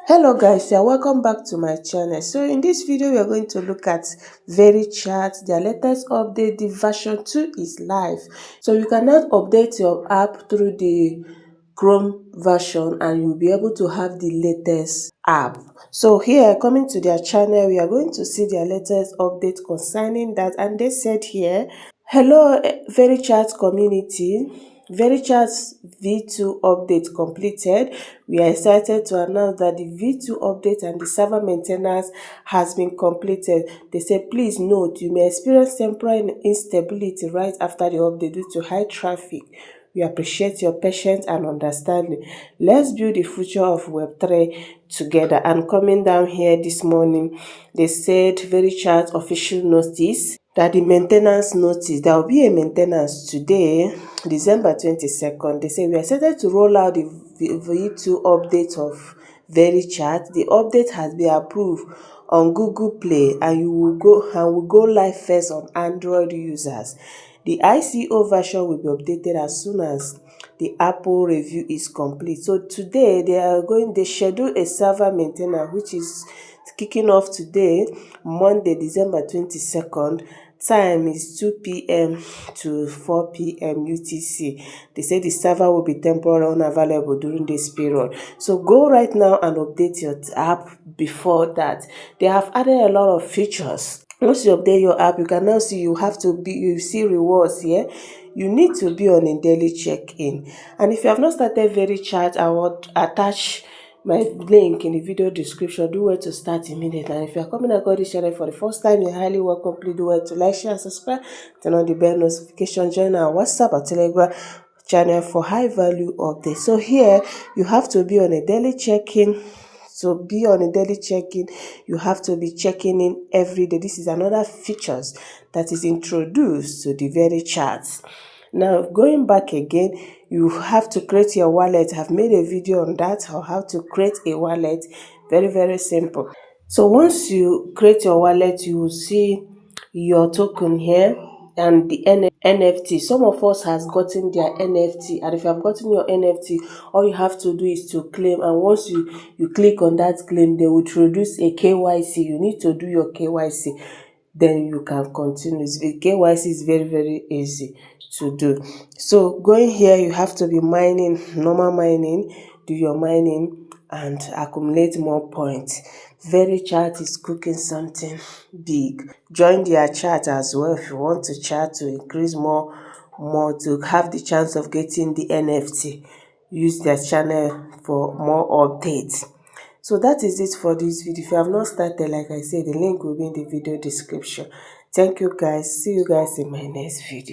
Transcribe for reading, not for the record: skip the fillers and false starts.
Hello guys, welcome back to my channel. So in this video we are going to look at VeryChat. Their latest update, the version 2 is live. So you can now update your app through the Chrome version and you'll be able to have the latest app. So here, coming to their channel, we are going to see their latest update concerning that, and they said here, hello VeryChat community, VeryChat V2 update completed. We are excited to announce that the V2 update and the server maintenance has been completed. They say, please note, you may experience temporary instability right after the update due to high traffic. We appreciate your patience and understanding. Let's build the future of Web3 together. And coming down here this morning, they said VeryChat official notice that the maintenance notice, there will be a maintenance today, December 22nd. They say we are excited to roll out the V2 update of VeryChat. The update has been approved on Google Play and will go live first on Android users. The ICO version will be updated as soon as the Apple review is complete. So today they schedule a server maintenance which is kicking off today, Monday, December 22nd. Time is 2 p.m. to 4 p.m. UTC. They say the server will be temporarily unavailable during this period. So go right now and update your app before that. They have added a lot of features. Once you update your app, you can now see you see rewards here. You need to be on a daily check-in. And if you have not started VeryChat, I will attach my link in the video description. Do well to start immediately. And if you are coming across this channel for the first time, you're highly welcome. Please do well to like, share, and subscribe. Turn on the bell notification. Join our WhatsApp or Telegram channel for high value updates. So here you have to be on a daily check-in. So be on a daily check-in. You have to be checking in every day. This is another features that is introduced to the VeryChat. Now, going back again, you have to create your wallet. I've made a video on that, on how to create a wallet. Very, very simple. So once you create your wallet, you will see your token here and the NFT. Some of us has gotten their NFT, and if you have gotten your NFT, all you have to do is to claim, and once you click on that claim, they will introduce a KYC. You need to do your KYC, then you can continue. KYC is very, very easy to do. So going here, you have to be mining, normal mining, do your mining and accumulate more points. VeryChat is cooking something big. Join their chat as well if you want to chat to increase more to have the chance of getting the NFT. Use their channel for more updates. So that is it for this video. If you have not started, like I said, the link will be in the video description. Thank you guys. See you guys in my next video.